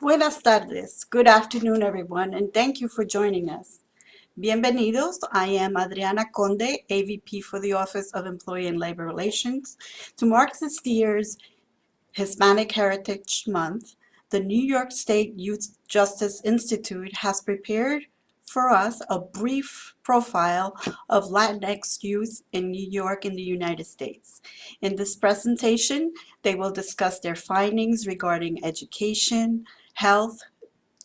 Buenas tardes. Good afternoon, everyone, and thank you for joining us. Bienvenidos. I am Adriana Conde, AVP for the Office of Employee and Labor Relations. To mark this year's Hispanic Heritage Month, the New York State Youth Justice Institute has prepared for us a brief profile of Latinx youth in New York in the United States. In this presentation, they will discuss their findings regarding education, health,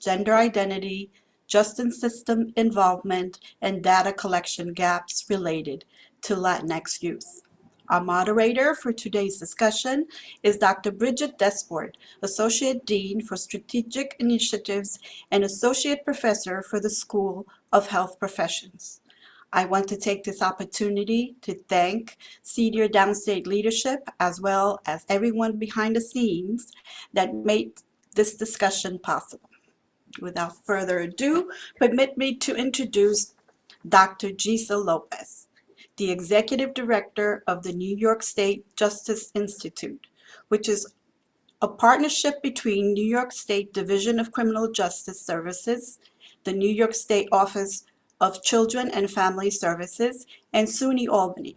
gender identity, justice system involvement, and data collection gaps related to Latinx youth. Our moderator for today's discussion is Dr. Bridget Desport, Associate Dean for Strategic Initiatives and Associate Professor for the School of Health Professions. I want to take this opportunity to thank senior Downstate leadership as well as everyone behind the scenes that made this discussion possible. Without further ado, permit me to introduce Dr. Gisa Lopez, the Executive Director of the New York State Justice Institute, which is a partnership between New York State Division of Criminal Justice Services, the New York State Office of Children and Family Services, and SUNY Albany.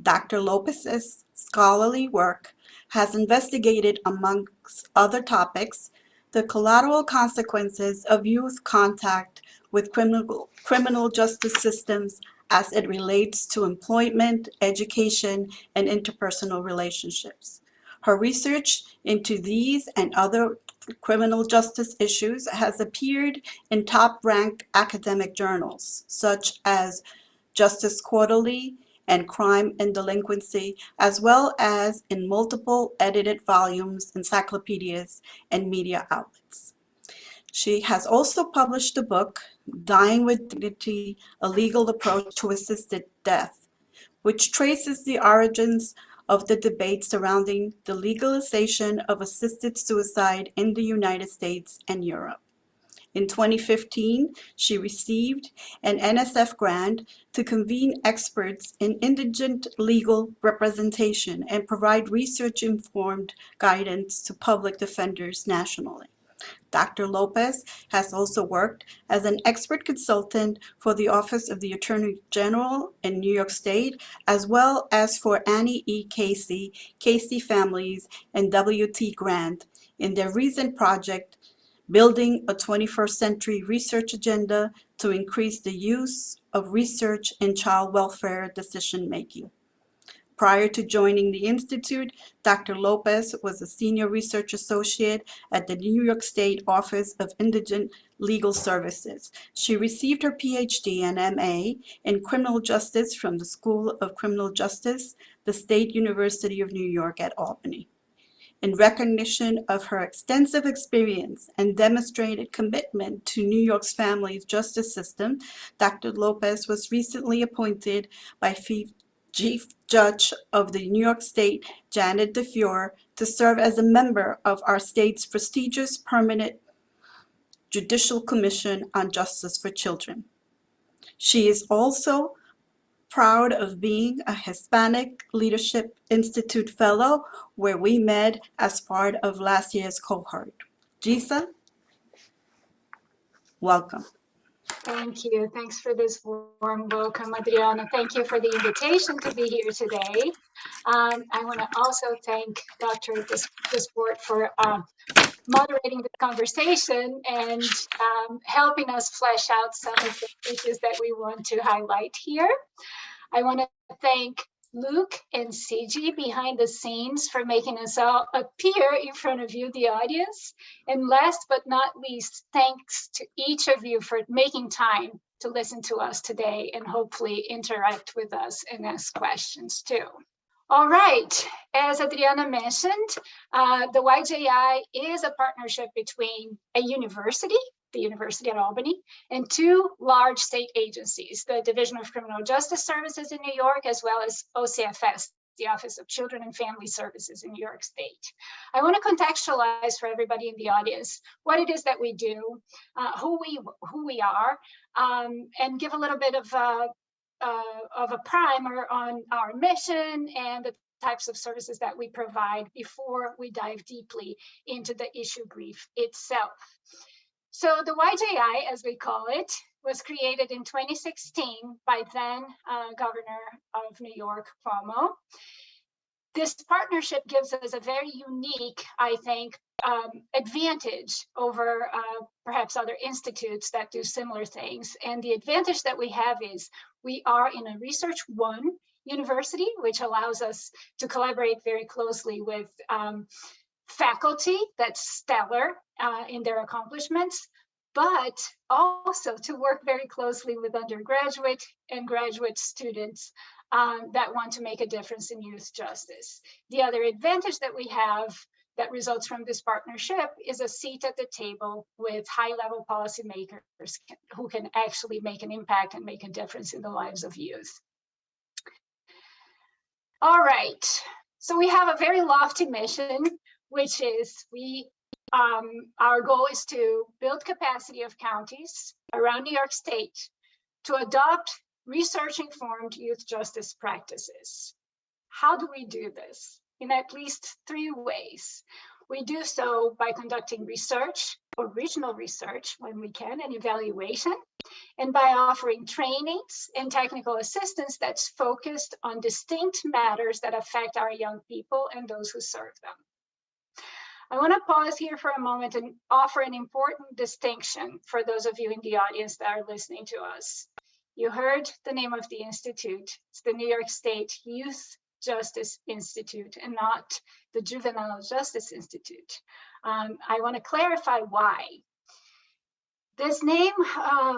Dr. Lopez's scholarly work has investigated, amongst other topics, the collateral consequences of youth contact with criminal justice systems as it relates to employment, education, and interpersonal relationships. Her research into these and other criminal justice issues has appeared in top-ranked academic journals, such as Justice Quarterly and Crime and Delinquency, as well as in multiple edited volumes, encyclopedias, and media outlets. She has also published the book, Dying with Dignity, A Legal Approach to Assisted Death, which traces the origins of the debate surrounding the legalization of assisted suicide in the United States and Europe. In 2015, she received an NSF grant to convene experts in indigent legal representation and provide research-informed guidance to public defenders nationally. Dr. Lopez has also worked as an expert consultant for the Office of the Attorney General in New York State, as well as for Annie E. Casey, Casey Families, and W.T. Grant in their recent project, Building a 21st Century Research Agenda to Increase the Use of Research in Child Welfare Decision-Making. Prior to joining the Institute, Dr. Lopez was a senior research associate at the New York State Office of Indigent Legal Services. She received her PhD and MA in criminal justice from the School of Criminal Justice, the State University of New York at Albany. In recognition of her extensive experience and demonstrated commitment to New York's family justice system, Dr. Lopez was recently appointed by Chief Judge of the New York State, Janet DeFiore, to serve as a member of our state's prestigious Permanent Judicial Commission on Justice for Children. She is also proud of being a Hispanic Leadership Institute Fellow, where we met as part of last year's cohort. Gisa, welcome. Thank you. Thanks for this warm welcome, Adriana. Thank you for the invitation to be here today. I want to also thank Dr. Desport for moderating the conversation and helping us flesh out some of the issues that we want to highlight here. I want to thank Luke and CG behind the scenes for making us all appear in front of you, the audience. And last but not least, thanks to each of you for making time to listen to us today and hopefully interact with us and ask questions too. All right, as Adriana mentioned, the YJI is a partnership between a university, the University at Albany, and two large state agencies, the Division of Criminal Justice Services in New York, as well as OCFS, the Office of Children and Family Services in New York State. I want to contextualize for everybody in the audience what it is that we do, who we are, and give a little bit of a primer on our mission and the types of services that we provide before we dive deeply into the issue brief itself. So the YJI, as we call it, was created in 2016 by then Governor of New York, Cuomo. This partnership gives us a very unique, I think, advantage over perhaps other institutes that do similar things. And the advantage that we have is we are in a Research One university, which allows us to collaborate very closely with faculty that's stellar in their accomplishments, but also to work very closely with undergraduate and graduate students that want to make a difference in youth justice. The other advantage that we have that results from this partnership is a seat at the table with high-level policymakers who can actually make an impact and make a difference in the lives of youth. All right, so we have a very lofty mission, which is our goal is to build capacity of counties around New York State to adopt research-informed youth justice practices. How do we do this? In at least 3 ways. We do so by conducting research, original research when we can, and evaluation, and by offering trainings and technical assistance that's focused on distinct matters that affect our young people and those who serve them. I want to pause here for a moment and offer an important distinction for those of you in the audience that are listening to us. You heard the name of the institute. It's the New York State Youth Justice Institute and not the Juvenile Justice Institute. I want to clarify why. This name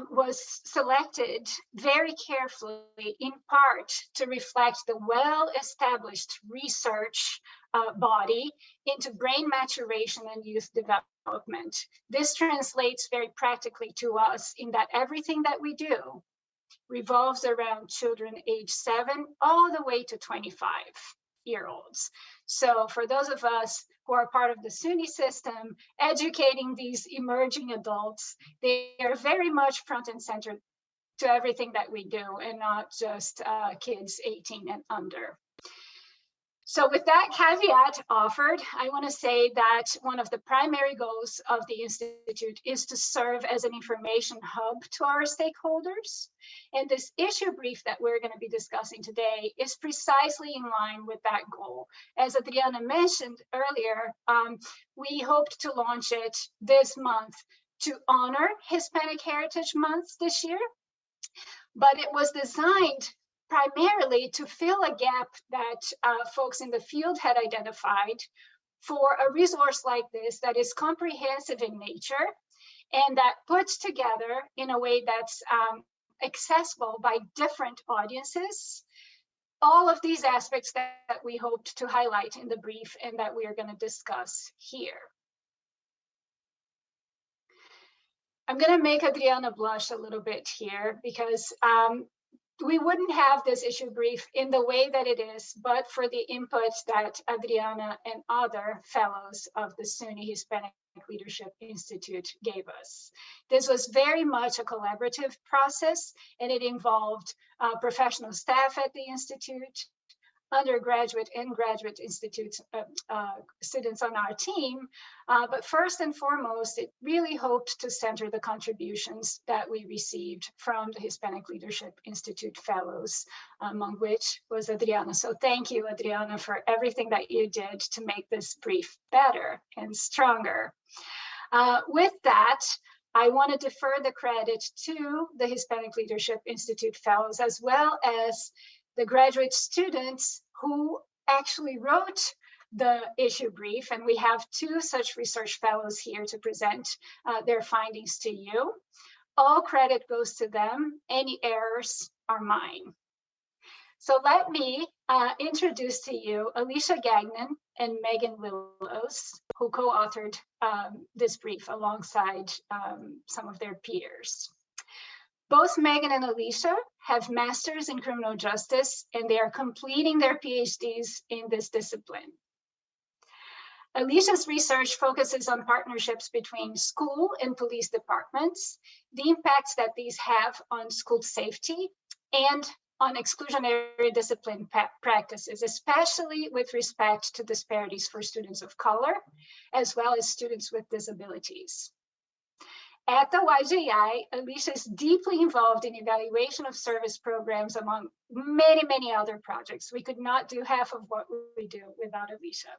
was selected very carefully, in part to reflect the well-established research body into brain maturation and youth development. This translates very practically to us in that everything that we do revolves around children age 7 all the way to 25-year-olds. So for those of us who are part of the SUNY system, educating these emerging adults, they are very much front and center to everything that we do and not just kids 18 and under. So with that caveat offered, I want to say that one of the primary goals of the Institute is to serve as an information hub to our stakeholders. And this issue brief that we're going to be discussing today is precisely in line with that goal. As Adriana mentioned earlier, we hoped to launch it this month to honor Hispanic Heritage Month this year, but it was designed primarily to fill a gap that folks in the field had identified for a resource like this that is comprehensive in nature and that puts together in a way that's accessible by different audiences all of these aspects that we hoped to highlight in the brief and that we are going to discuss here. I'm going to make Adriana blush a little bit here because we wouldn't have this issue brief in the way that it is, but for the input that Adriana and other fellows of the SUNY Hispanic Leadership Institute gave us. This was very much a collaborative process, and it involved professional staff at the Institute, undergraduate and graduate institutes, students on our team. But first and foremost, it really hoped to center the contributions that we received from the Hispanic Leadership Institute fellows, among which was Adriana. So thank you, Adriana, for everything that you did to make this brief better and stronger. With that, I want to defer the credit to the Hispanic Leadership Institute fellows, as well as the graduate students who actually wrote the issue brief, and we have 2 such research fellows here to present their findings to you. All credit goes to them. Any errors are mine. So let me introduce to you Alicia Gagnon and Megan Willows, who co-authored this brief alongside some of their peers. Both Megan and Alicia have masters in criminal justice, and they are completing their PhDs in this discipline. Alicia's research focuses on partnerships between school and police departments, the impacts that these have on school safety, and on exclusionary discipline practices, especially with respect to disparities for students of color, as well as students with disabilities. At the YJI, Alicia is deeply involved in evaluation of service programs among many, many other projects. We could not do half of what we do without Alicia.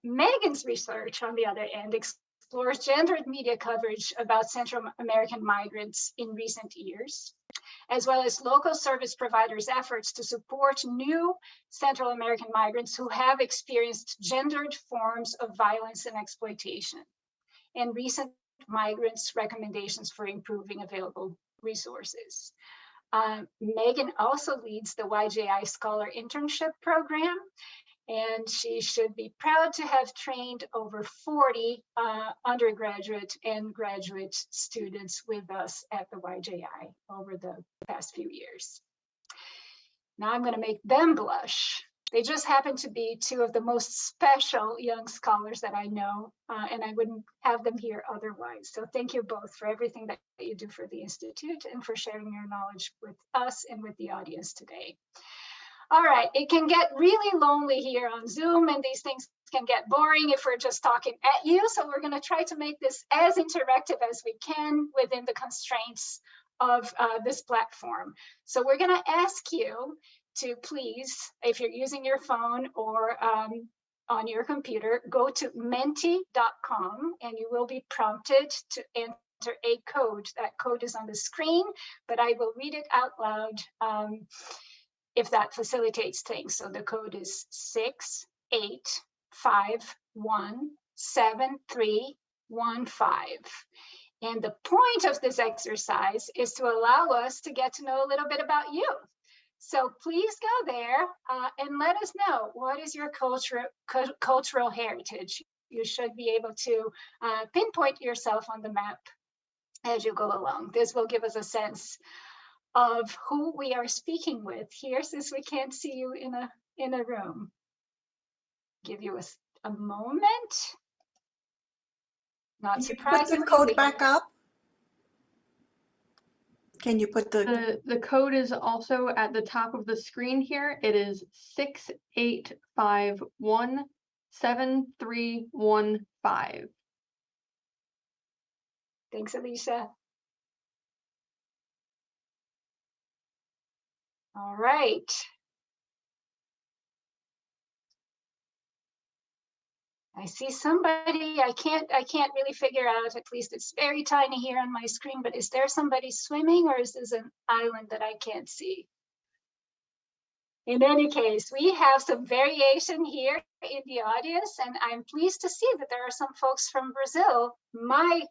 Megan's research, on the other end, explores gendered media coverage about Central American migrants in recent years, as well as local service providers' efforts to support new Central American migrants who have experienced gendered forms of violence and exploitation, and recent migrants' recommendations for improving available resources. Megan also leads the YJI Scholar Internship Program, and she should be proud to have trained over 40 undergraduate and graduate students with us at the YJI over the past few years. Now I'm going to make them blush. They just happen to be two of the most special young scholars that I know, and I wouldn't have them here otherwise. So thank you both for everything that you do for the Institute and for sharing your knowledge with us and with the audience today. All right, it can get really lonely here on Zoom, and these things can get boring if we're just talking at you. So we're going to try to make this as interactive as we can within the constraints of this platform. So we're going to ask you to please, if you're using your phone or on your computer, go to menti.com and you will be prompted to enter a code. That code is on the screen, but I will read it out loud if that facilitates things. So the code is 68517315. And the point of this exercise is to allow us to get to know a little bit about you. So please go there and let us know, what is your cultural heritage? You should be able to pinpoint yourself on the map as you go along. This will give us a sense of who we are speaking with here, since we can't see you in a room. Give you a moment. Not surprisingly. Put the code back up. Can you put the code is also at the top of the screen here. It is 68517315. Thanks, Alicia. All right. I see somebody I can't really figure out, at least it's very tiny here on my screen, but is there somebody swimming, or is this an island that I can't see? In any case, we have some variation here in the audience, and I'm pleased to see that there are some folks from Brazil, my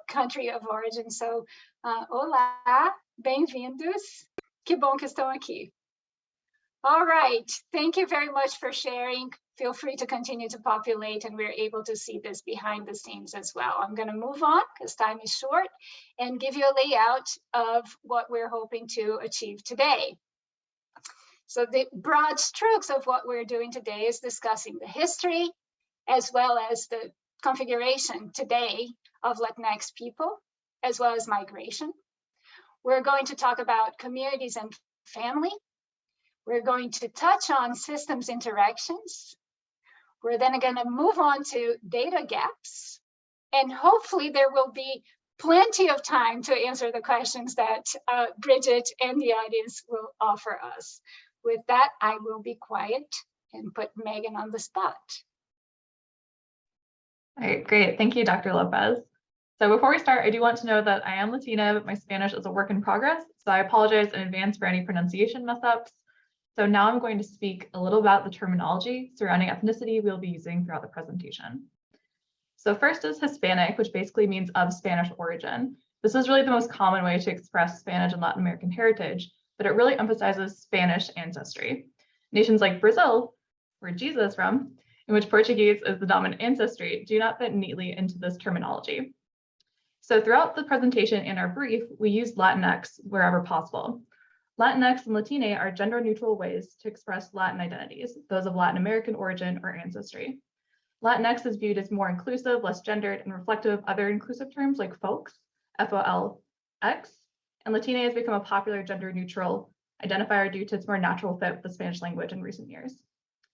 country of origin. So, olá, bem-vindos. Que bom que estão aqui. All right, thank you very much for sharing. Feel free to continue to populate, and we're able to see this behind the scenes as well. I'm going to move on because time is short and give you a layout of what we're hoping to achieve today. So the broad strokes of what we're doing today is discussing the history as well as the configuration today of Latinx people, as well as migration. We're going to talk about communities and family. We're going to touch on systems interactions. We're then going to move on to data gaps. And hopefully there will be plenty of time to answer the questions that Bridget and the audience will offer us. With that, I will be quiet and put Megan on the spot. All right, great. Thank you, Dr. Lopez. So before we start, I do want to know that I am Latina, but my Spanish is a work in progress. So I apologize in advance for any pronunciation mess ups. So now I'm going to speak a little about the terminology surrounding ethnicity we'll be using throughout the presentation. So first is Hispanic, which basically means of Spanish origin. This is really the most common way to express Spanish and Latin American heritage, but it really emphasizes Spanish ancestry. Nations like Brazil, where Jesus is from, in which Portuguese is the dominant ancestry, do not fit neatly into this terminology. So throughout the presentation and our brief, we use Latinx wherever possible. Latinx and Latine are gender-neutral ways to express Latin identities, those of Latin American origin or ancestry. Latinx is viewed as more inclusive, less gendered, and reflective of other inclusive terms like folks, F-O-L-X, and Latina has become a popular gender-neutral identifier due to its more natural fit with the Spanish language in recent years.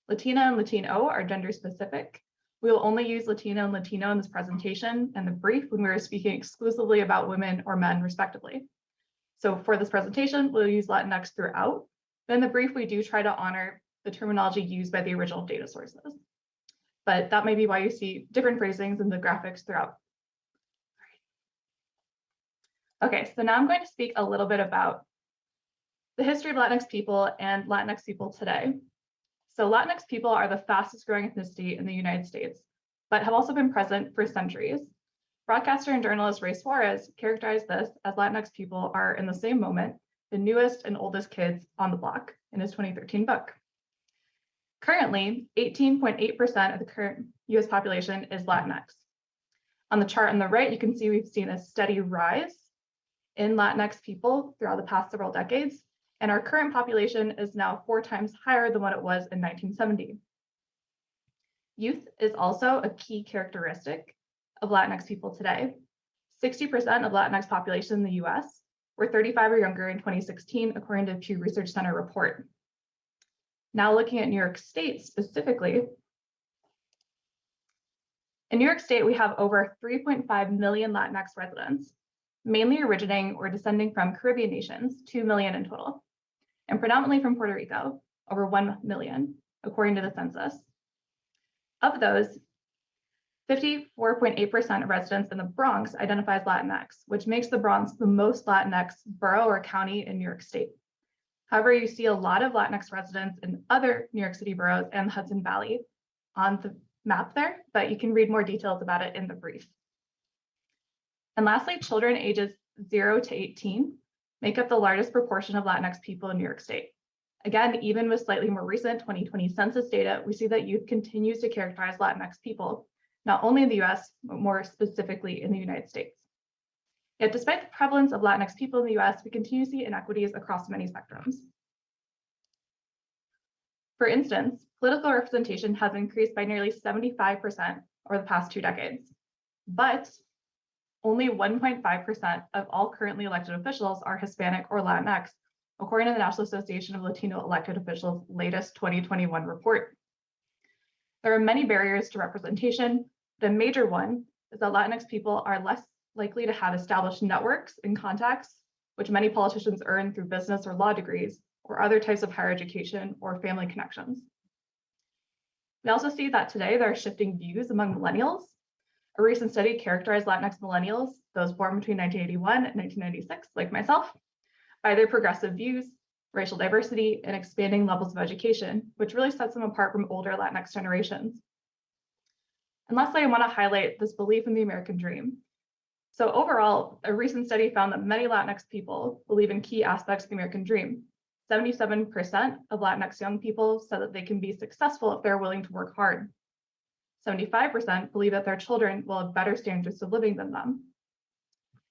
Latina and Latino are gender-specific. We will only use Latina and Latino in this presentation and the brief when we are speaking exclusively about women or men, respectively. So for this presentation, we'll use Latinx throughout. But in the brief, we do try to honor the terminology used by the original data sources. But that may be why you see different phrasings in the graphics throughout. Okay, so now I'm going to speak a little bit about the history of Latinx people and Latinx people today. So Latinx people are the fastest growing ethnicity in the United States, but have also been present for centuries. Broadcaster and journalist Ray Suarez characterized this as Latinx people are, in the same moment, the newest and oldest kids on the block in his 2013 book. Currently, 18.8% of the current US population is Latinx. On the chart on the right, you can see we've seen a steady rise in Latinx people throughout the past several decades, and our current population is now 4 times higher than what it was in 1970. Youth is also a key characteristic of Latinx people today. 60% of Latinx population in the US were 35 or younger in 2016, according to a Pew Research Center report. Now looking at New York State specifically, in New York State, we have over 3.5 million Latinx residents, mainly originating or descending from Caribbean nations, 2 million in total, and predominantly from Puerto Rico, over 1 million, according to the census. Of those, 54.8% of residents in the Bronx identify as Latinx, which makes the Bronx the most Latinx borough or county in New York State. However, you see a lot of Latinx residents in other New York City boroughs and the Hudson Valley on the map there, but you can read more details about it in the brief. And lastly, children ages 0 to 18 make up the largest proportion of Latinx people in New York State. Again, even with slightly more recent 2020 census data, we see that youth continues to characterize Latinx people, not only in the US, but more specifically in the United States. Yet despite the prevalence of Latinx people in the US, we continue to see inequities across many spectrums. For instance, political representation has increased by nearly 75% over the past 2 decades, but only 1.5% of all currently elected officials are Hispanic or Latinx, according to the National Association of Latino Elected Officials' latest 2021 report. There are many barriers to representation. The major one is that Latinx people are less likely to have established networks and contacts, which many politicians earn through business or law degrees, or other types of higher education or family connections. We also see that today there are shifting views among millennials. A recent study characterized Latinx millennials, those born between 1981 and 1996, like myself, by their progressive views, racial diversity, and expanding levels of education, which really sets them apart from older Latinx generations. And lastly, I want to highlight this belief in the American dream. So overall, a recent study found that many Latinx people believe in key aspects of the American dream. 77% of Latinx young people said that they can be successful if they're willing to work hard. 75% believe that their children will have better standards of living than them.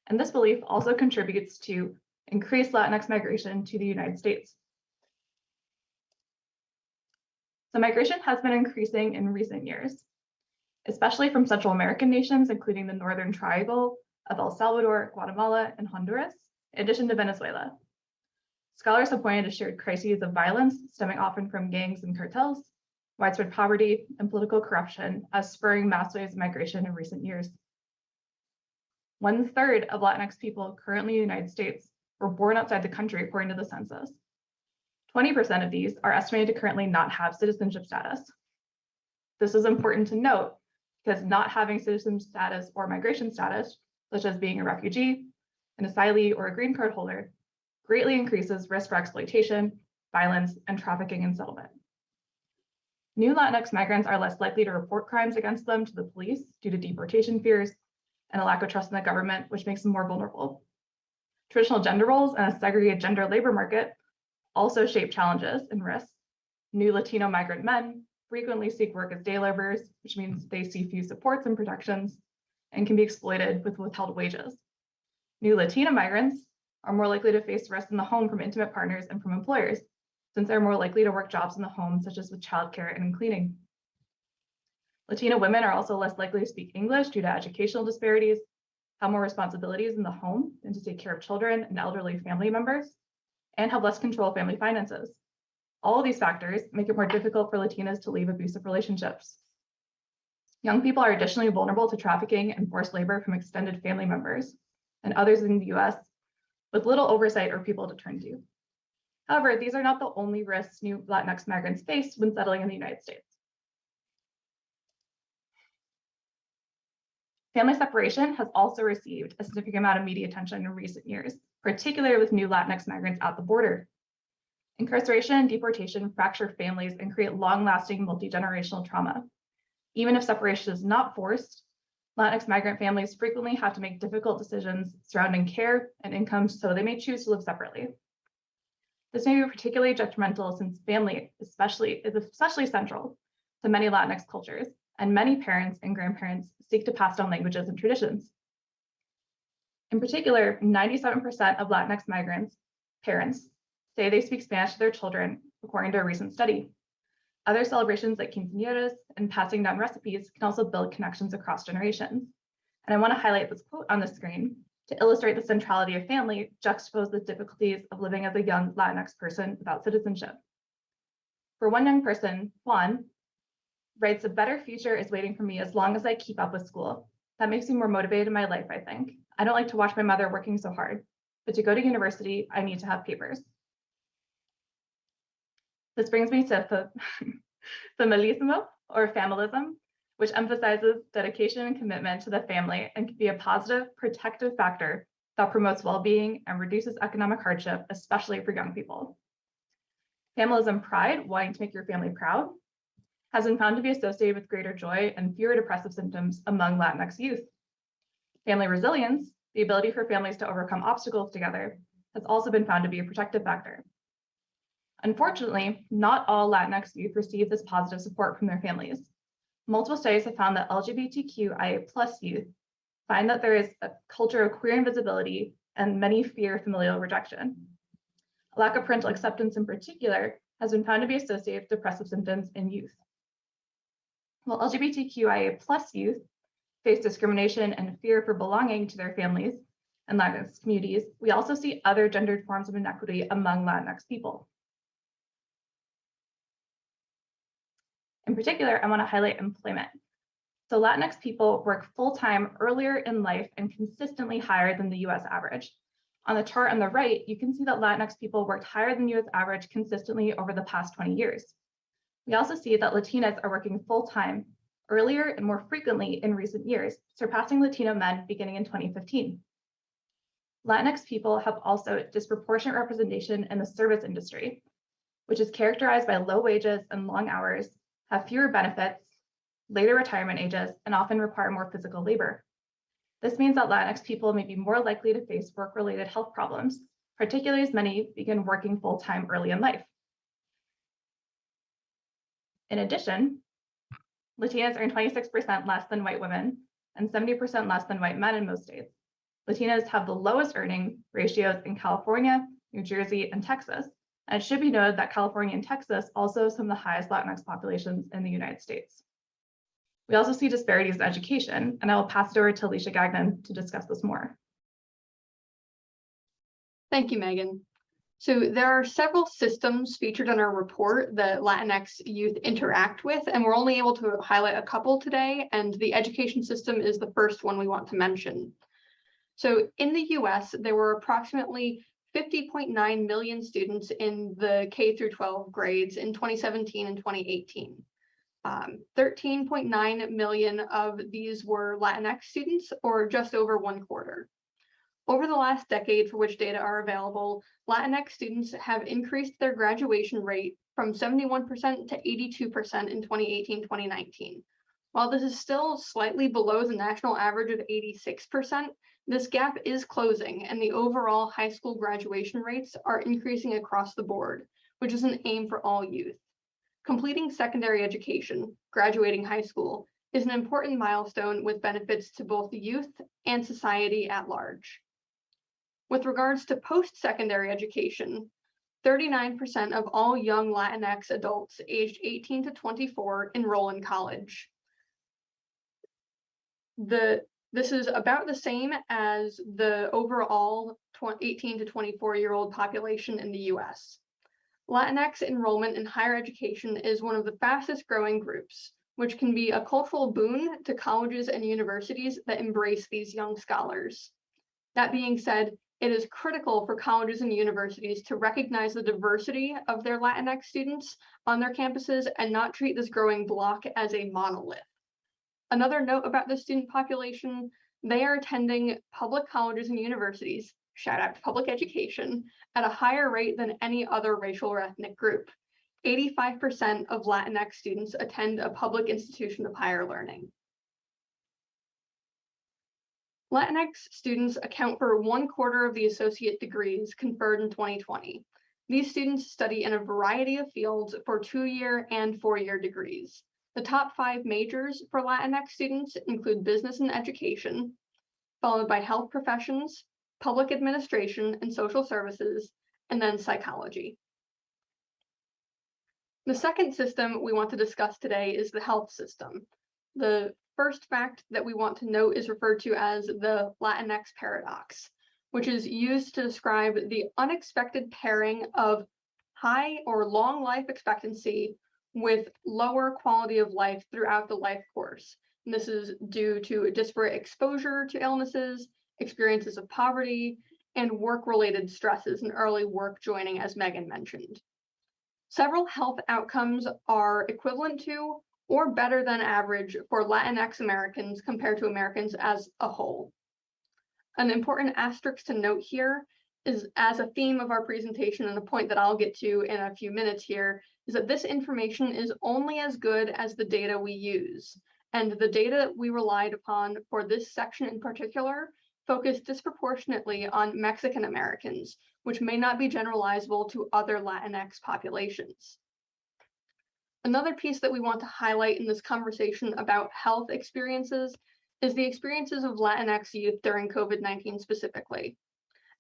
And this belief also contributes to increased Latinx migration to the United States. So migration has been increasing in recent years, especially from Central American nations, including the Northern Triangle of El Salvador, Guatemala, and Honduras, in addition to Venezuela. Scholars have pointed to shared crises of violence stemming often from gangs and cartels, widespread poverty, and political corruption as spurring mass waves of migration in recent years. 1/3 of Latinx people currently in the United States were born outside the country, according to the census. 20% of these are estimated to currently not have citizenship status. This is important to note because not having citizenship status or migration status, such as being a refugee, an asylee, or a green card holder, greatly increases risk for exploitation, violence, and trafficking in settlement. New Latinx migrants are less likely to report crimes against them to the police due to deportation fears and a lack of trust in the government, which makes them more vulnerable. Traditional gender roles and a segregated gender labor market also shape challenges and risks. New Latino migrant men frequently seek work as day laborers, which means they see few supports and protections and can be exploited with withheld wages. New Latina migrants are more likely to face risk in the home from intimate partners and from employers, since they're more likely to work jobs in the home, such as with childcare and in cleaning. Latina women are also less likely to speak English due to educational disparities, have more responsibilities in the home than to take care of children and elderly family members, and have less control of family finances. All of these factors make it more difficult for Latinas to leave abusive relationships. Young people are additionally vulnerable to trafficking and forced labor from extended family members and others in the US with little oversight or people to turn to. However, these are not the only risks new Latinx migrants face when settling in the United States. Family separation has also received a significant amount of media attention in recent years, particularly with new Latinx migrants at the border. Incarceration and deportation fracture families and create long-lasting multi-generational trauma. Even if separation is not forced, Latinx migrant families frequently have to make difficult decisions surrounding care and income, so they may choose to live separately. This may be particularly detrimental since family is especially central to many Latinx cultures, and many parents and grandparents seek to pass down languages and traditions. In particular, 97% of Latinx migrants' parents say they speak Spanish to their children, according to a recent study. Other celebrations like quinceañeras and passing down recipes can also build connections across generations. And I want to highlight this quote on the screen to illustrate the centrality of family juxtaposed with difficulties of living as a young Latinx person without citizenship. For one young person, Juan writes, "A better future is waiting for me as long as I keep up with school. That makes me more motivated in my life, I think. I don't like to watch my mother working so hard, but to go to university, I need to have papers." This brings me to familismo, or familism, which emphasizes dedication and commitment to the family and can be a positive, protective factor that promotes well-being and reduces economic hardship, especially for young people. Familism pride, wanting to make your family proud, has been found to be associated with greater joy and fewer depressive symptoms among Latinx youth. Family resilience, the ability for families to overcome obstacles together, has also been found to be a protective factor. Unfortunately, not all Latinx youth receive this positive support from their families. Multiple studies have found that LGBTQIA+ youth find that there is a culture of queer invisibility and many fear familial rejection. A lack of parental acceptance in particular has been found to be associated with depressive symptoms in youth. While LGBTQIA+ youth face discrimination and fear for belonging to their families and Latinx communities, we also see other gendered forms of inequity among Latinx people. In particular, I want to highlight employment. So Latinx people work full-time earlier in life and consistently higher than the US average. On the chart on the right, you can see that Latinx people worked higher than US average consistently over the past 20 years. We also see that Latinas are working full-time earlier and more frequently in recent years, surpassing Latino men beginning in 2015. Latinx people have also disproportionate representation in the service industry, which is characterized by low wages and long hours, have fewer benefits, later retirement ages, and often require more physical labor. This means that Latinx people may be more likely to face work-related health problems, particularly as many begin working full-time early in life. In addition, Latinas earn 26% less than white women and 70% less than white men in most states. Latinas have the lowest earning ratios in California, New Jersey, and Texas. And it should be noted that California and Texas also have some of the highest Latinx populations in the United States. We also see disparities in education, and I will pass it over to Alicia Gagnon to discuss this more. Thank you, Megan. So there are several systems featured in our report that Latinx youth interact with, and we're only able to highlight a couple today, and the education system is the first one we want to mention. So in the US, there were approximately 50.9 million students in the K through 12 grades in 2017 and 2018. 13.9 million of these were Latinx students, or just over 1/4. Over the last decade for which data are available, Latinx students have increased their graduation rate from 71% to 82% in 2018-2019. While this is still slightly below the national average of 86%, this gap is closing, and the overall high school graduation rates are increasing across the board, which is an aim for all youth. Completing secondary education, graduating high school, is an important milestone with benefits to both the youth and society at large. With regards to post-secondary education, 39% of all young Latinx adults aged 18 to 24 enroll in college. The This is about the same as the overall 18 to 24-year-old population in the US. Latinx enrollment in higher education is one of the fastest growing groups, which can be a cultural boon to colleges and universities that embrace these young scholars. That being said, it is critical for colleges and universities to recognize the diversity of their Latinx students on their campuses and not treat this growing block as a monolith. Another note about the student population, they are attending public colleges and universities, shout out to public education, at a higher rate than any other racial or ethnic group. 85% of Latinx students attend a public institution of higher learning. Latinx students account for 1/4 of the associate degrees conferred in 2020. These students study in a variety of fields for 2-year and 4-year degrees. The top 5 majors for Latinx students include business and education, followed by health professions, public administration and social services, and then psychology. The second system we want to discuss today is the health system. The first fact that we want to note is referred to as the Latinx paradox, which is used to describe the unexpected pairing of high or long life expectancy with lower quality of life throughout the life course. And this is due to disparate exposure to illnesses, experiences of poverty, and work-related stresses and early work joining, as Megan mentioned. Several health outcomes are equivalent to or better than average for Latinx Americans compared to Americans as a whole. An important asterisk to note here is, as a theme of our presentation and a point that I'll get to in a few minutes here, is that this information is only as good as the data we use. And the data that we relied upon for this section in particular focused disproportionately on Mexican Americans, which may not be generalizable to other Latinx populations. Another piece that we want to highlight in this conversation about health experiences is the experiences of Latinx youth during COVID-19 specifically.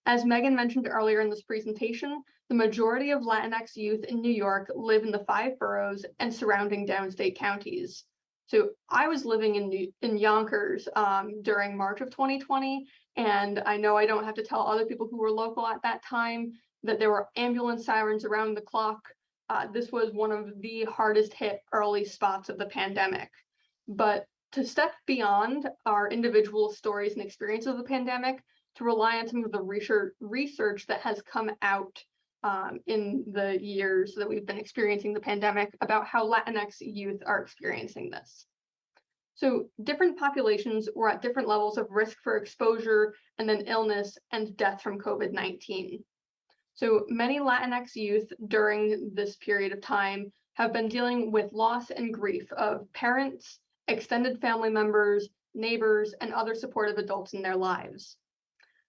As Megan mentioned earlier in this presentation, the majority of Latinx youth in New York live in the 5 boroughs and surrounding downstate counties. So I was living in Yonkers during March of 2020, and I know I don't have to tell other people who were local at that time that there were ambulance sirens around the clock. This was one of the hardest hit early spots of the pandemic. But to step beyond our individual stories and experiences of the pandemic, to rely on some of the research that has come out in the years that we've been experiencing the pandemic about how Latinx youth are experiencing this. So different populations were at different levels of risk for exposure and then illness and death from COVID-19. So many Latinx youth during this period of time have been dealing with loss and grief of parents, extended family members, neighbors, and other supportive adults in their lives.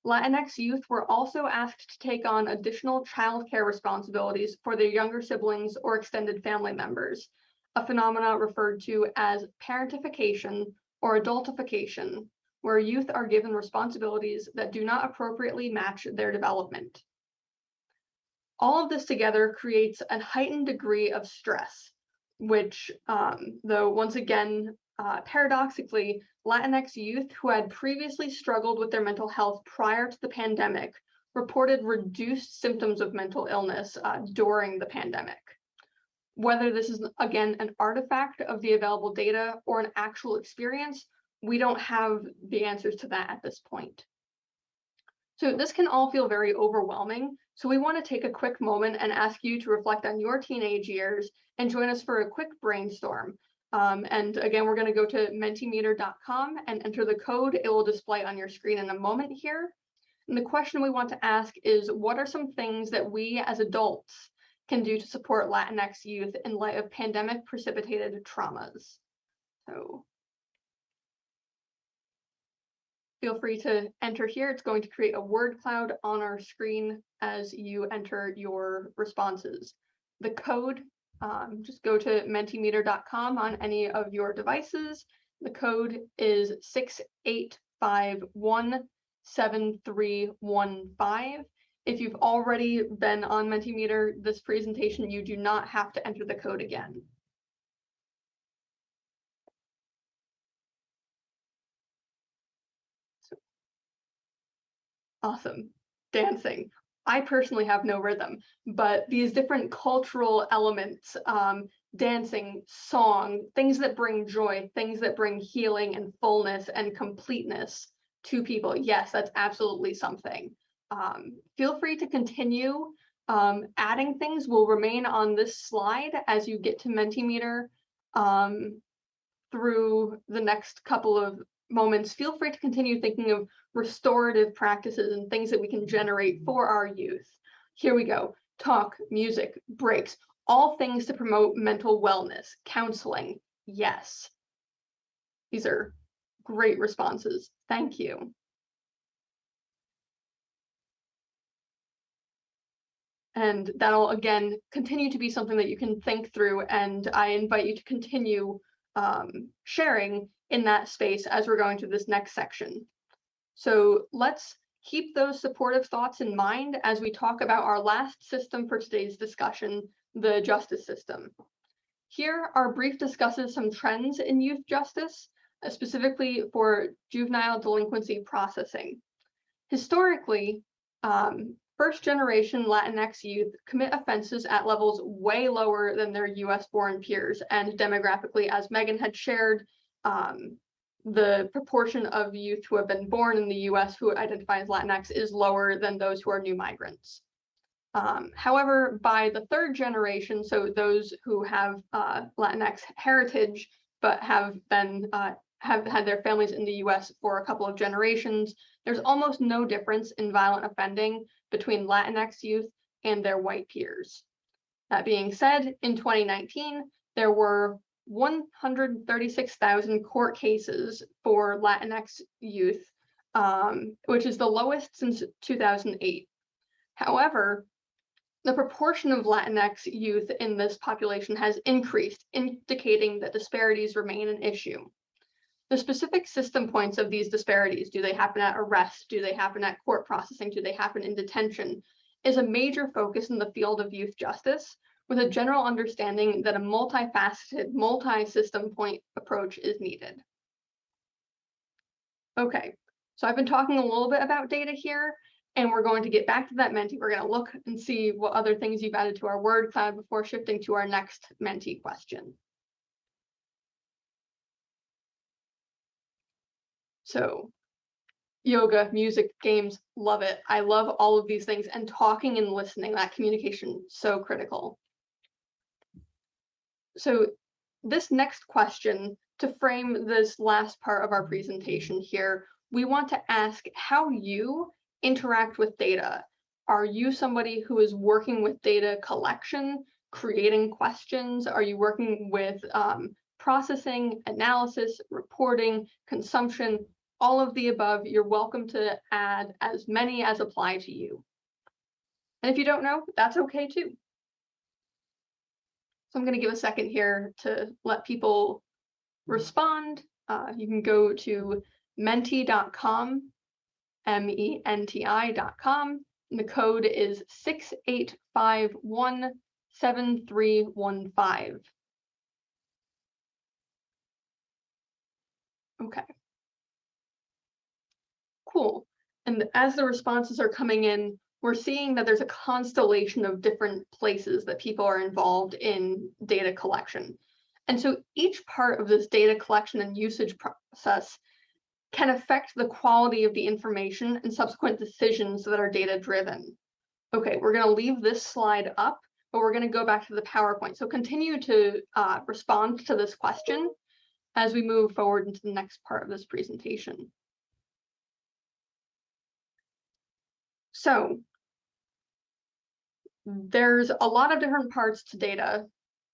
Latinx youth were also asked to take on additional childcare responsibilities for their younger siblings or extended family members, a phenomena referred to as parentification or adultification, where youth are given responsibilities that do not appropriately match their development. All of this together creates a heightened degree of stress, which, though once again, paradoxically, Latinx youth who had previously struggled with their mental health prior to the pandemic reported reduced symptoms of mental illness during the pandemic. Whether this is, again, an artifact of the available data or an actual experience, we don't have the answers to that at this point. So this can all feel very overwhelming. So we want to take a quick moment and ask you to reflect on your teenage years and join us for a quick brainstorm. And again, we're going to go to mentimeter.com and enter the code. It will display on your screen in a moment here. And the question we want to ask is, what are some things that we as adults can do to support Latinx youth in light of pandemic precipitated traumas? So feel free to enter here. It's going to create a word cloud on our screen as you enter your responses. The code, just go to mentimeter.com on any of your devices. The code is 68517315. If you've already been on Mentimeter this presentation, you do not have to enter the code again. Awesome. Dancing. I personally have no rhythm, but these different cultural elements, dancing, song, things that bring joy, things that bring healing and fullness and completeness to people. Yes, that's absolutely something. Feel free to continue. Adding things will remain on this slide as you get to Mentimeter through the next couple of moments. Feel free to continue thinking of restorative practices and things that we can generate for our youth. Here we go. Talk, music, breaks, all things to promote mental wellness, counseling. Yes. These are great responses. Thank you. And that'll, again, continue to be something that you can think through, and I invite you to continue sharing in that space as we're going to this next section. So let's keep those supportive thoughts in mind as we talk about our last system for today's discussion, the justice system. Here, our brief discusses some trends in youth justice, specifically for juvenile delinquency processing. Historically, first-generation Latinx youth commit offenses at levels way lower than their US-born peers, and demographically, as Megan had shared, the proportion of youth who have been born in the US who identify as Latinx is lower than those who are new migrants. However, by the third generation, so those who have Latinx heritage but have had their families in the US for a couple of generations, there's almost no difference in violent offending between Latinx youth and their white peers. That being said, in 2019, there were 136,000 court cases for Latinx youth, which is the lowest since 2008. However, the proportion of Latinx youth in this population has increased, indicating that disparities remain an issue. The specific system points of these disparities, do they happen at arrest, do they happen at court processing, do they happen in detention, is a major focus in the field of youth justice, with a general understanding that a multifaceted, multi-system point approach is needed. Okay, so I've been talking a little bit about data here, and we're going to get back to that Menti. We're going to look and see what other things you've added to our word cloud before shifting to our next Menti question. So yoga, music, games, love it. I love all of these things, and talking and listening, that communication, so critical. So this next question, to frame this last part of our presentation here, we want to ask how you interact with data. Are you somebody who is working with data collection, creating questions? Are you working with processing, analysis, reporting, consumption? All of the above. You're welcome to add as many as apply to you. And if you don't know, that's okay too. So I'm going to give a second here to let people respond. You can go to menti.com, menti.com, and the code is 68517315. Okay. Cool. And as the responses are coming in, we're seeing that there's a constellation of different places that people are involved in data collection. And so each part of this data collection and usage process can affect the quality of the information and subsequent decisions that are data driven. Okay, we're going to leave this slide up, but we're going to go back to the PowerPoint. So continue to respond to this question as we move forward into the next part of this presentation. So there's a lot of different parts to data,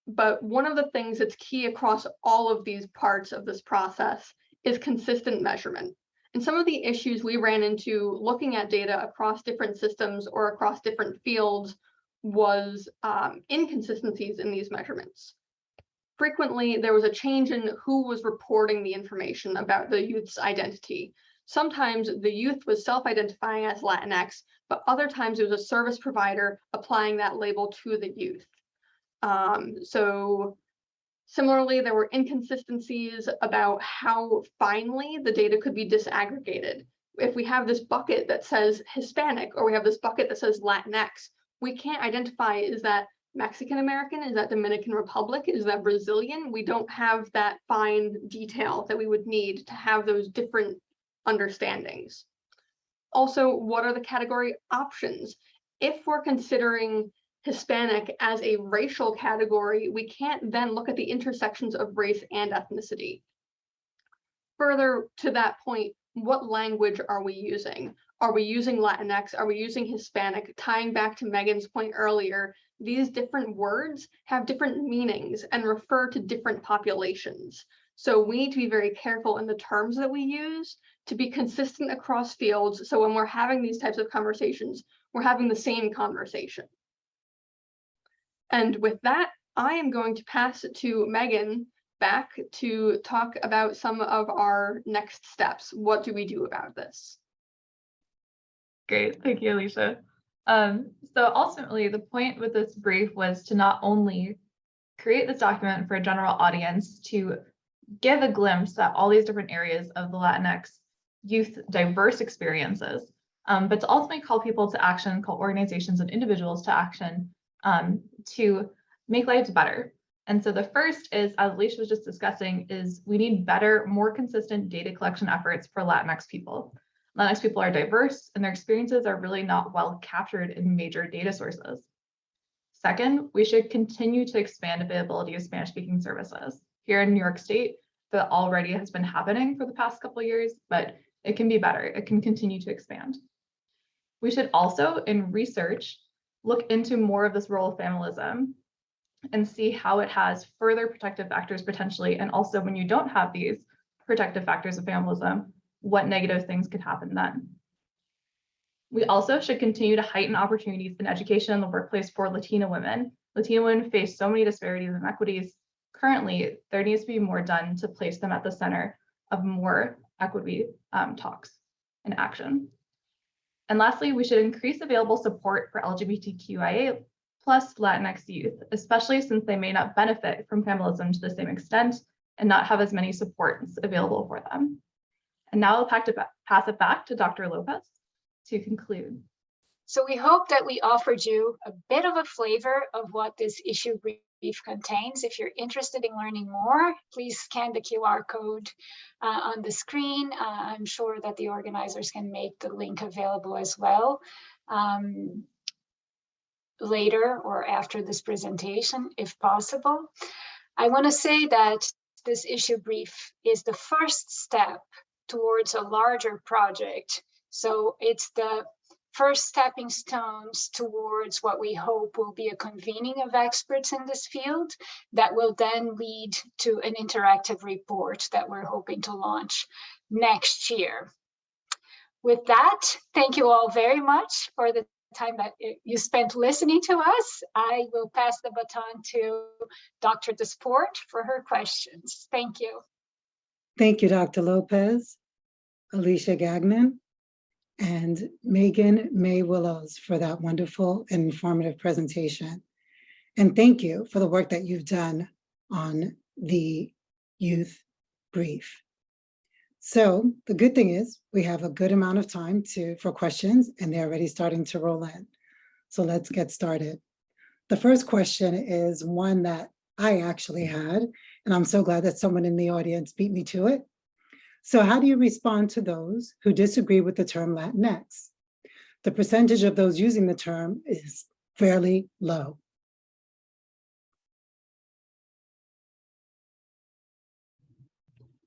but one of the things that's key across all of these parts of this process is consistent measurement. And some of the issues we ran into looking at data across different systems or across different fields was inconsistencies in these measurements. Frequently, there was a change in who was reporting the information about the youth's identity. Sometimes the youth was self-identifying as Latinx, but other times it was a service provider applying that label to the youth. So similarly, there were inconsistencies about how finely the data could be disaggregated. if we have this bucket that says Hispanic, or we have this bucket that says Latinx, we can't identify, is that Mexican American? Is that Dominican Republic? Is that Brazilian? We don't have that fine detail that we would need to have those different understandings. Also, what are the category options? If we're considering Hispanic as a racial category, we can't then look at the intersections of race and ethnicity. Further to that point, what language are we using? Are we using Latinx? Are we using Hispanic? Tying back to Megan's point earlier, these different words have different meanings and refer to different populations. So we need to be very careful in the terms that we use to be consistent across fields. So when we're having these types of conversations, we're having the same conversation. And with that, I am going to pass it to Megan back to talk about some of our next steps. What do we do about this? Great, thank you, Alicia. So ultimately, the point with this brief was to not only create this document for a general audience to give a glimpse at all these different areas of the Latinx youth diverse experiences, but to ultimately call people to action, call organizations and individuals to action to make lives better. And so the first is, as Alicia was just discussing, is we need better, more consistent data collection efforts for Latinx people. Latinx people are diverse and their experiences are really not well captured in major data sources. Second, we should continue to expand availability of Spanish-speaking services. Here in New York State, that already has been happening for the past couple of years, but it can be better. It can continue to expand. We should also, in research, look into more of this role of familism and see how it has further protective factors potentially, and also when you don't have these protective factors of familism, what negative things could happen then. We also should continue to heighten opportunities in education and the workplace for Latina women. Latina women face so many disparities and inequities. Currently, there needs to be more done to place them at the center of more equity talks and action. And lastly, we should increase available support for LGBTQIA plus Latinx youth, especially since they may not benefit from familism to the same extent and not have as many supports available for them. And now I'll pass it back to Dr. Lopez to conclude. So we hope that we offered you a bit of a flavor of what this issue brief contains. If you're interested in learning more, please scan the QR code on the screen. I'm sure that the organizers can make the link available as well later or after this presentation, if possible. I want to say that this issue brief is the first step towards a larger project. So it's the first stepping stones towards what we hope will be a convening of experts in this field that will then lead to an interactive report that we're hoping to launch next year. With that, thank you all very much for the time that you spent listening to us. I will pass the baton to Dr. Desport for her questions. Thank you. Thank you, Dr. Lopez, Alicia Gagnon, and Megan May Willows for that wonderful and informative presentation. And thank you for the work that you've done on the youth brief. So the good thing is we have a good amount of time for questions, and they're already starting to roll in. So let's get started. The first question is one that I actually had, and I'm so glad that someone in the audience beat me to it. So how do you respond to those who disagree with the term Latinx? The percentage of those using the term is fairly low.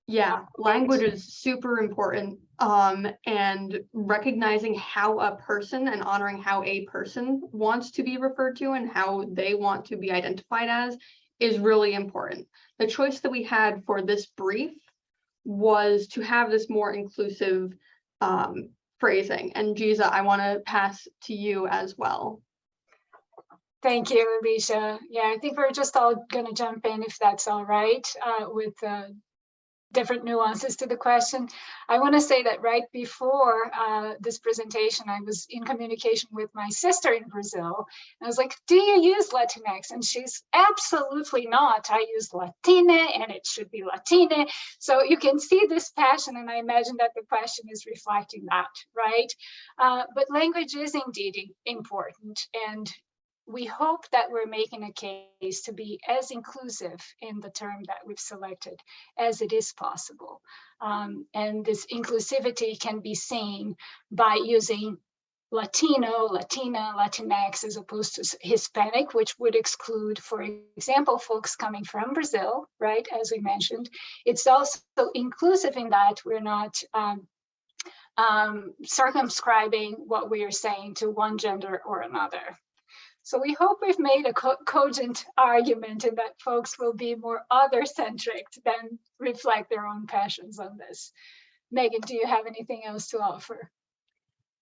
Yeah, language is super important, and recognizing how a person and honoring how a person wants to be referred to and how they want to be identified as is really important. The choice that we had for this brief was to have this more inclusive phrasing. And Giza, I want to pass to you as well. Thank you, Alicia. Yeah, I think we're just all going to jump in if that's all right with different nuances to the question. I want to say that right before this presentation, I was in communication with my sister in Brazil. And I was like, do you use Latinx? And she's absolutely not. I use Latina and it should be Latina. So you can see this passion, and I imagine that the question is reflecting that, right? But language is indeed important. And we hope that we're making a case to be as inclusive in the term that we've selected as it is possible. And this inclusivity can be seen by using Latino, Latina, Latinx, as opposed to Hispanic, which would exclude, for example, folks coming from Brazil, right, as we mentioned. It's also inclusive in that we're not circumscribing what we are saying to one gender or another. So we hope we've made a cogent argument and that folks will be more other-centric than reflect their own passions on this. Megan, do you have anything else to offer?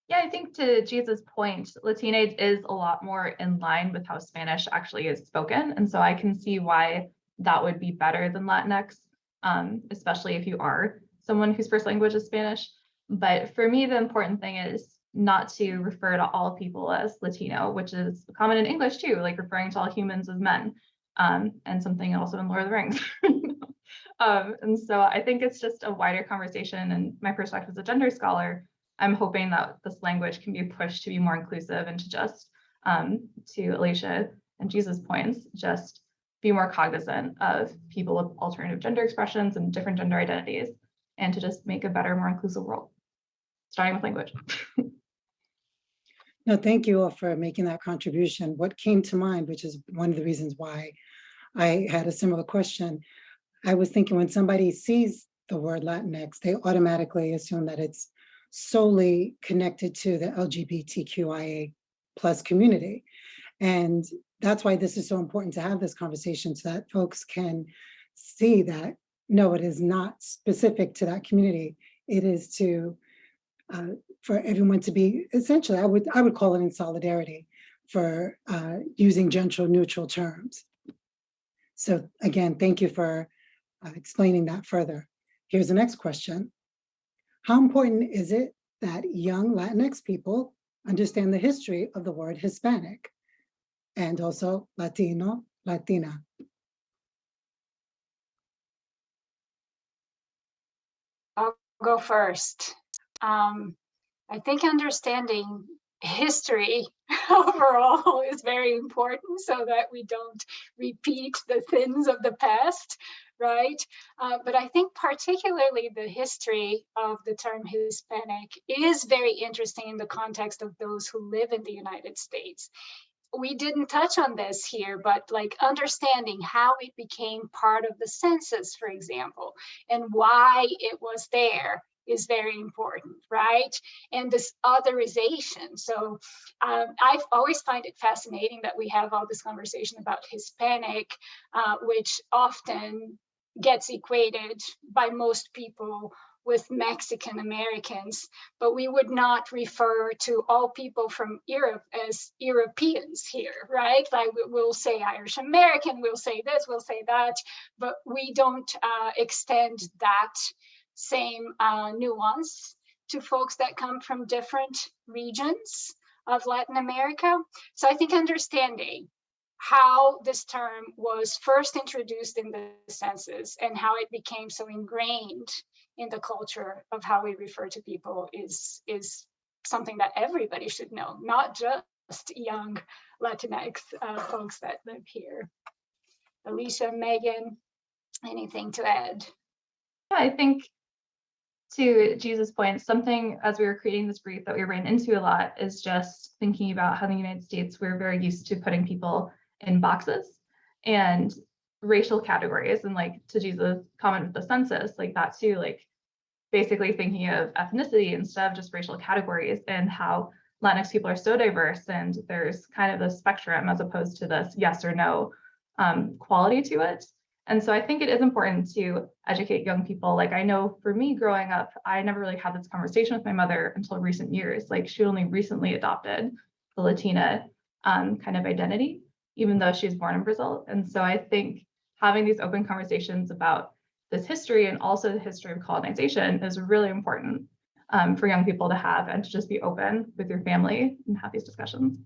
Yeah, I think to Jesus' point, Latina is a lot more in line with how Spanish actually is spoken. And so I can see why that would be better than Latinx, especially if you are someone whose first language is Spanish. But for me, the important thing is not to refer to all people as Latino, which is common in English too, like referring to all humans as men, and something also in Lord of the Rings. And so I think it's just a wider conversation, and my perspective as a gender scholar, I'm hoping that this language can be pushed to be more inclusive and to just, to Alicia and Jesus' points, just be more cognizant of people with alternative gender expressions and different gender identities, and to just make a better, more inclusive world, starting with language. No, thank you all for making that contribution. What came to mind, which is one of the reasons why I had a similar question, I was thinking when somebody sees the word Latinx, they automatically assume that it's solely connected to the LGBTQIA+ community. And that's why this is so important to have this conversation, so that folks can see that, no, it is not specific to that community. It is to for everyone to be, essentially, I would call it in solidarity for using gender neutral terms. So again, thank you for explaining that further. Here's the next question. How important is it that young Latinx people understand the history of the word Hispanic and also Latino, Latina? I'll go first. I think understanding history overall is very important so that we don't repeat the sins of the past, right? But I think particularly the history of the term Hispanic is very interesting in the context of those who live in the United States. We didn't touch on this here, but like understanding how it became part of the census, for example, and why it was there is very important, right? And this otherization. So I've always find it fascinating that we have all this conversation about Hispanic, which often gets equated by most people with Mexican Americans, but we would not refer to all people from Europe as Europeans here, right? Like we'll say Irish American, we'll say this, we'll say that, but we don't extend that same nuance to folks that come from different regions of Latin America. So I think understanding how this term was first introduced in the census and how it became so ingrained in the culture of how we refer to people is something that everybody should know, not just young Latinx folks that live here. Alicia, Megan, anything to add? Yeah, I think to Jesus' point, something as we were creating this brief that we ran into a lot is just thinking about how in the United States, we're very used to putting people in boxes and racial categories. And like to Jesus' comment with the census, like that too, like basically thinking of ethnicity instead of just racial categories, and how Latinx people are so diverse and there's kind of the spectrum as opposed to this yes or no quality to it. And so I think it is important to educate young people. Like I know for me growing up, I never really had this conversation with my mother until recent years. Like she only recently adopted the Latina kind of identity, even though she was born in Brazil. And so I think having these open conversations about this history and also the history of colonization is really important for young people to have, and to just be open with your family and have these discussions.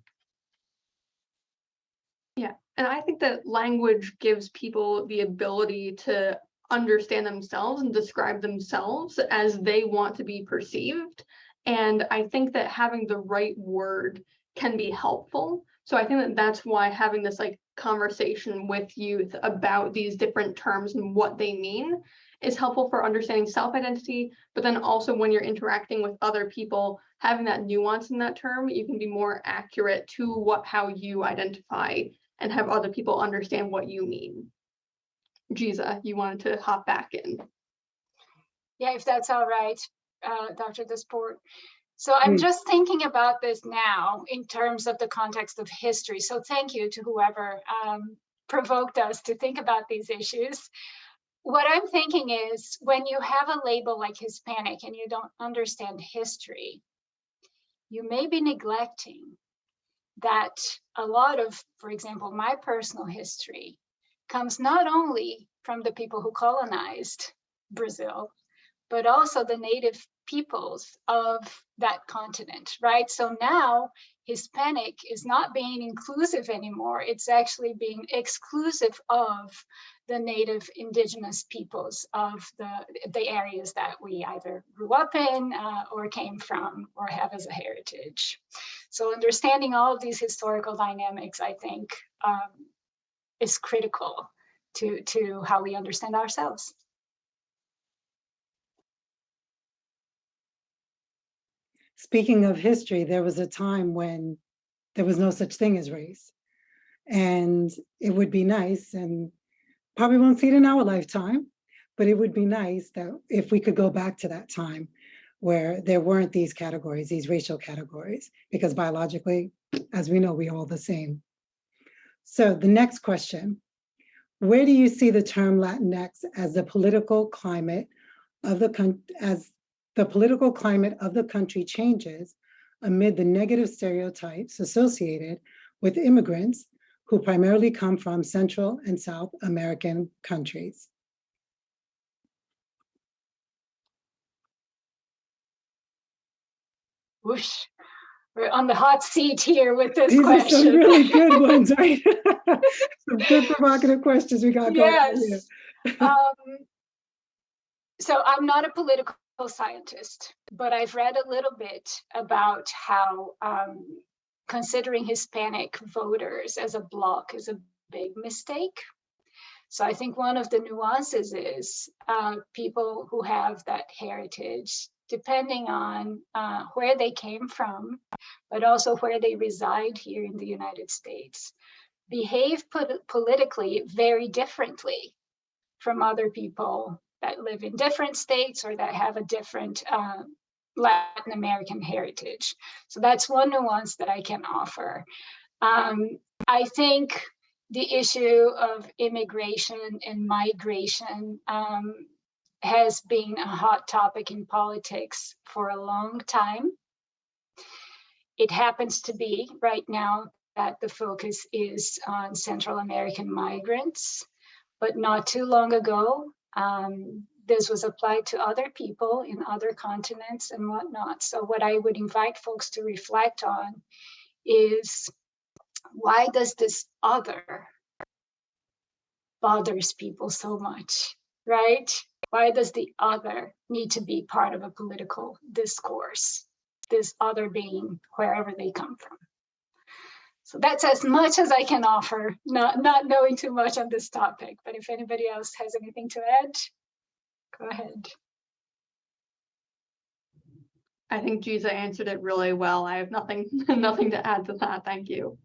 Yeah, and I think that language gives people the ability to understand themselves and describe themselves as they want to be perceived. And I think that having the right word can be helpful. So I think that that's why having this like conversation with youth about these different terms and what they mean is helpful for understanding self-identity, but then also when you're interacting with other people, having that nuance in that term, you can be more accurate to how you identify and have other people understand what you mean. Giza, you wanted to hop back in. Yeah, if that's all right, Dr. Desport. So I'm just thinking about this now in terms of the context of history. So thank you to whoever provoked us to think about these issues. What I'm thinking is when you have a label like Hispanic and you don't understand history, you may be neglecting that a lot of, for example, my personal history comes not only from the people who colonized Brazil, but also the native peoples of that continent, right? So now Hispanic is not being inclusive anymore. It's actually being exclusive of the native indigenous peoples of the areas that we either grew up in or came from or have as a heritage. So understanding all of these historical dynamics, I think, is critical to how we understand ourselves. Speaking of history, there was a time when there was no such thing as race. And it would be nice, and probably won't see it in our lifetime, but it would be nice that if we could go back to that time where there weren't these categories, these racial categories, because biologically, as we know, we're all the same. So the next question, where do you see the term Latinx as the political climate of the country changes amid the negative stereotypes associated with immigrants who primarily come from Central and South American countries? Whoosh, we're on the hot seat here with this These question. are some really good ones, right? Some good provocative questions we got going on here. So I'm not a political scientist, but I've read a little bit about how considering Hispanic voters as a bloc is a big mistake. So I think one of the nuances is people who have that heritage, depending on where they came from, but also where they reside here in the United States, behave politically very differently from other people that live in different states or that have a different Latin American heritage. So that's one nuance that I can offer. I think the issue of immigration and migration has been a hot topic in politics for a long time. It happens to be right now that the focus is on Central American migrants, but not too long ago, this was applied to other people in other continents and whatnot. So what I would invite folks to reflect on is, why does this other bothers people so much, right? Why does the other need to be part of a political discourse? This other being wherever they come from. So that's as much as I can offer, not knowing too much on this topic, but if anybody else has anything to add, go ahead. I think Giza answered it really well. I have nothing to add to that. Thank you.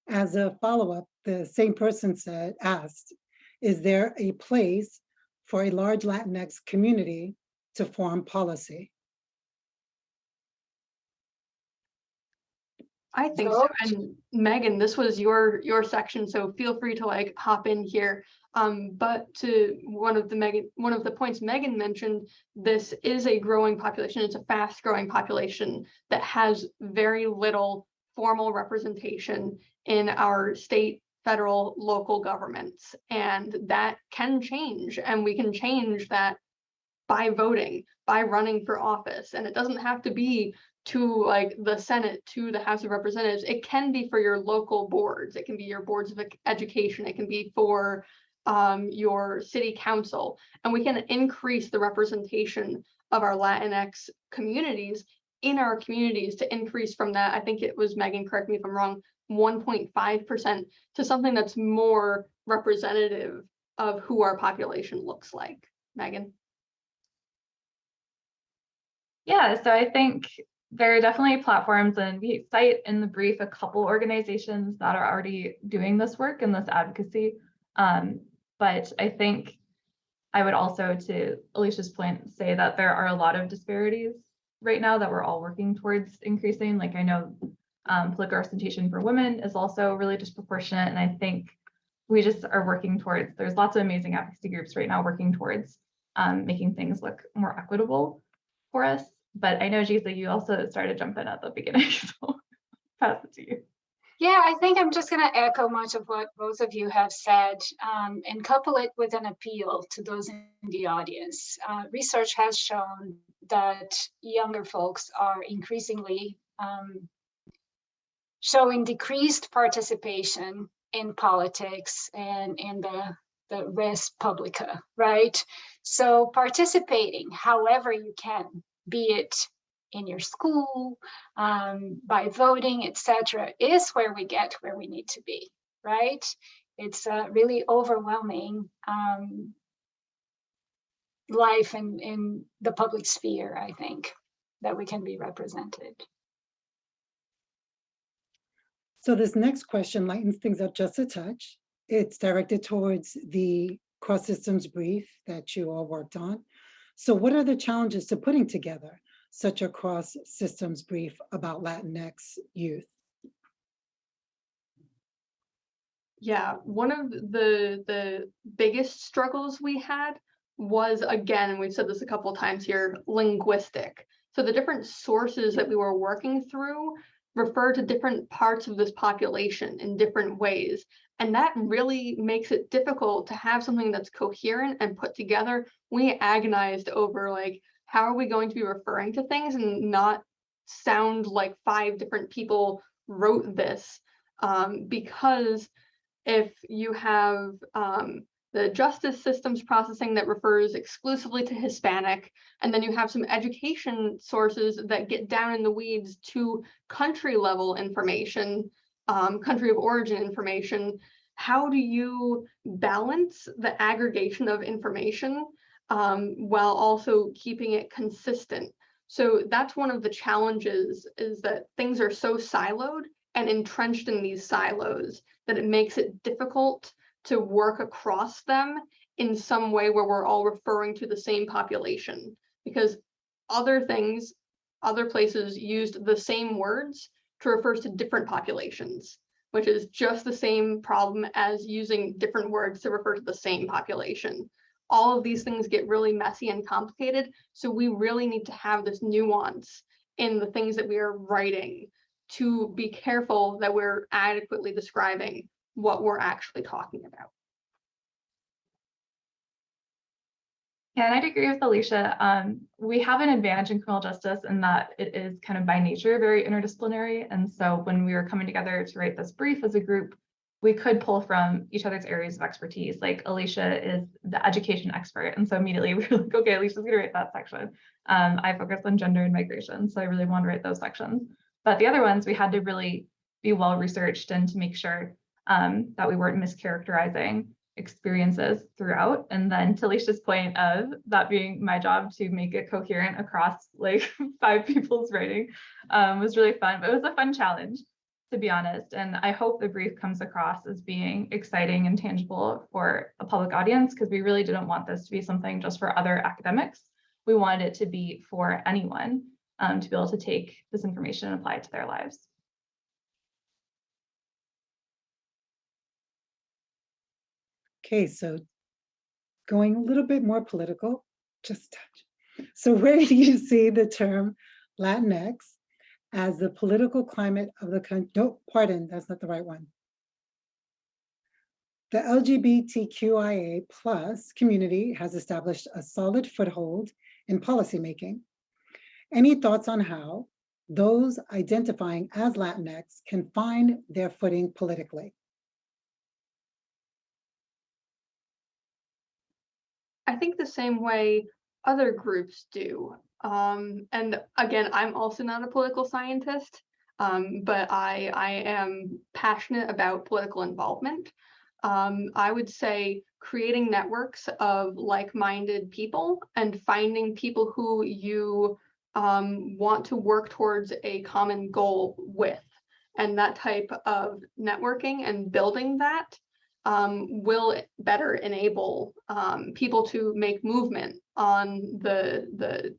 As a follow-up, the same person asked, is there a place for a large Latinx community to form policy? I think so. And Megan, this was your section, so feel free to like hop in here. But to one of the points Megan mentioned, this is a growing population. It's a fast growing population that has very little formal representation in our state federal, local governments. And that can change, and we can change that by voting, by running for office. And it doesn't have to be to like the Senate, to the House of Representatives. It can be for your local boards. It can be your boards of education. It can be for your city council. And we can increase the representation of our Latinx communities in our communities to increase from that, I think it was, Megan, correct me if I'm wrong, 1.5% to something that's more representative of who our population looks like. Megan? Yeah, so I think there are definitely platforms, and we cite in the brief a couple organizations that are already doing this work and this advocacy. But I think I would also, to Alicia's point, say that there are a lot of disparities right now that we're all working towards increasing. Like I know political representation for women is also really disproportionate. And I think we just are working towards, there's lots of amazing advocacy groups right now working towards making things look more equitable for us. But I know, Gisa, you also started jumping at the beginning, so pass it to you. Yeah, I think I'm just going to echo much of what both of you have said and couple it with an appeal to those in the audience. Research has shown that younger folks are increasingly showing decreased participation in politics and in the res publica, right? So participating however you can, be it in your school, by voting, etc., is where we get where we need to be, right? It's a really overwhelming life in the public sphere, I think, that we can be represented. So this next question lightens things up just a touch. It's directed towards the cross systems brief that you all worked on. So what are the challenges to putting together such a cross systems brief about Latinx youth? Yeah, one of the biggest struggles we had was, again, and we've said this a couple of times here, linguistic. So the different sources that we were working through refer to different parts of this population in different ways. And that really makes it difficult to have something that's coherent and put together. We agonized over like, how are we going to be referring to things and not sound like 5 different people wrote this? Because if you have the justice systems processing that refers exclusively to Hispanic, and then you have some education sources that get down in the weeds to country level information, country of origin information, how do you balance the aggregation of information while also keeping it consistent? So that's one of the challenges, is that things are so siloed and entrenched in these silos that it makes it difficult to work across them in some way where we're all referring to the same population, because other things, other places used the same words to refer to different populations, which is just the same problem as using different words to refer to the same population. All of these things get really messy and complicated. So we really need to have this nuance in the things that we are writing to be careful that we're adequately describing what we're actually talking about. Yeah, and I'd agree with Alicia. We have an advantage in criminal justice in that it is kind of by nature very interdisciplinary. And so when we were coming together to write this brief as a group, we could pull from each other's areas of expertise. Like Alicia is the education expert. And so immediately we were like, okay, Alicia's gonna write that section. I focus on gender and migration, so I really want to write those sections. But the other ones, we had to really be well researched and to make sure that we weren't mischaracterizing experiences throughout. And then to Alicia's point of that being my job to make it coherent across like 5 people's writing was really fun. But it was a fun challenge, to be honest. And I hope the brief comes across as being exciting and tangible for a public audience, because we really didn't want this to be something just for other academics. We wanted it to be for anyone to be able to take this information and apply it to their lives. Okay, so going a little bit more political, just touch. So where do you see the term Latinx as the political climate of the country? No, pardon, that's not the right one. The LGBTQIA+ community has established a solid foothold in policymaking. Any thoughts on how those identifying as Latinx can find their footing politically? I think the same way other groups do. And again, I'm also not a political scientist, but I am passionate about political involvement. I would say creating networks of like-minded people and finding people who you want to work towards a common goal with. And that type of networking and building that will better enable people to make movement on the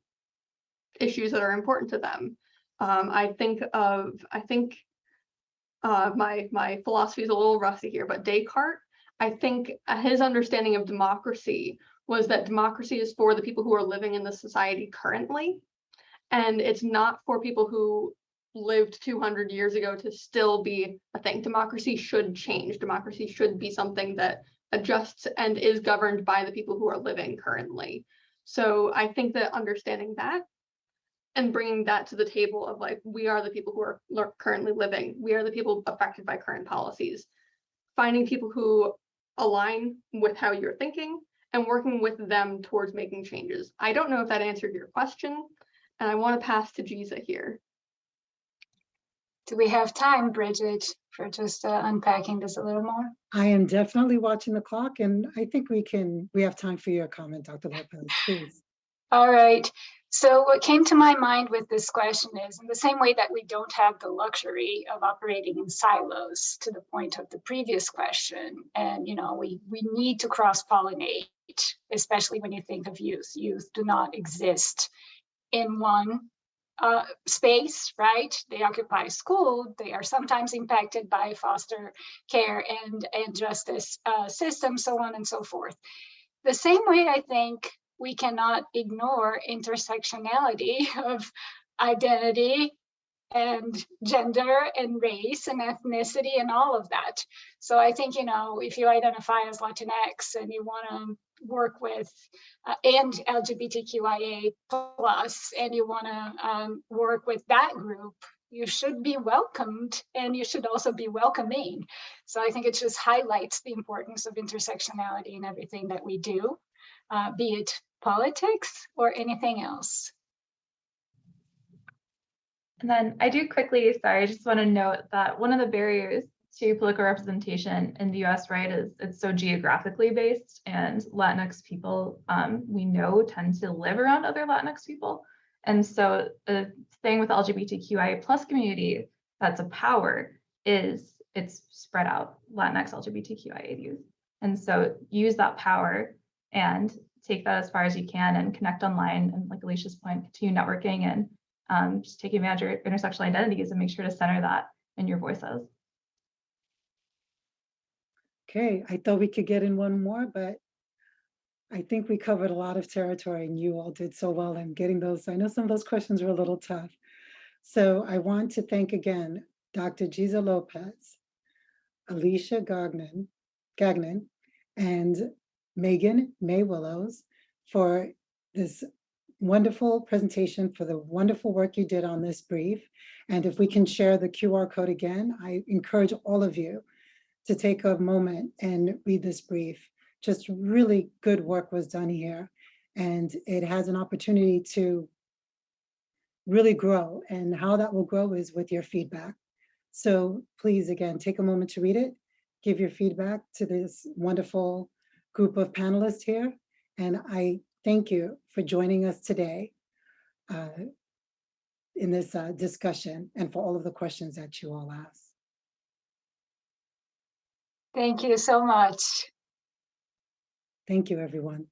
issues that are important to them. I think my philosophy is a little rusty here, but Descartes, I think his understanding of democracy was that democracy is for the people who are living in the society currently, and it's not for people who lived 200 years ago to still be a thing. Democracy should change. Democracy should be something that adjusts and is governed by the people who are living currently. So I think that understanding that and bringing that to the table of like, we are the people who are currently living. We are the people affected by current policies. Finding people who align with how you're thinking and working with them towards making changes. I don't know if that answered your question, and I want to pass to Giza here. Do we have time, Bridget, for just unpacking this a little more? I am definitely watching the clock, and I think we have time for your comment, Dr. Lopez, please. All right. So what came to my mind with this question is, in the same way that we don't have the luxury of operating in silos, to the point of the previous question, and we need to cross-pollinate, especially when you think of youth. Youth do not exist in one space, right? They occupy school. They are sometimes impacted by foster care and justice systems, so on and so forth. The same way, I think we cannot ignore intersectionality of identity and gender and race and ethnicity and all of that. So I think, if you identify as Latinx and you want to work with and LGBTQIA plus, and you want to work with that group, you should be welcomed, and you should also be welcoming. So I think it just highlights the importance of intersectionality in everything that we do, be it politics or anything else. And then I do quickly, sorry, I just want to note that one of the barriers to political representation in the US, right, is it's so geographically based, and Latinx people, we know, tend to live around other Latinx people. And so the thing with LGBTQIA plus community that's a power is it's spread out, Latinx LGBTQIA youth. And so use that power and take that as far as you can and connect online, and like Alicia's point, continue networking and just take advantage of your intersectional identities and make sure to center that in your voices. Okay, I thought we could get in one more, but I think we covered a lot of territory, and you all did so well in getting those. I know some of those questions were a little tough. So I want to thank again Dr. Giza Lopez, Alicia Gagnon, and Megan May Willows for this wonderful presentation, for the wonderful work you did on this brief. And if we can share the QR code again, I encourage all of you to take a moment and read this brief. Just really good work was done here, and it has an opportunity to really grow, and how that will grow is with your feedback. So please, again, take a moment to read it, give your feedback to this wonderful group of panelists here, and I thank you for joining us today in this discussion, and for all of the questions that you all asked. Thank you so much. Thank you, everyone.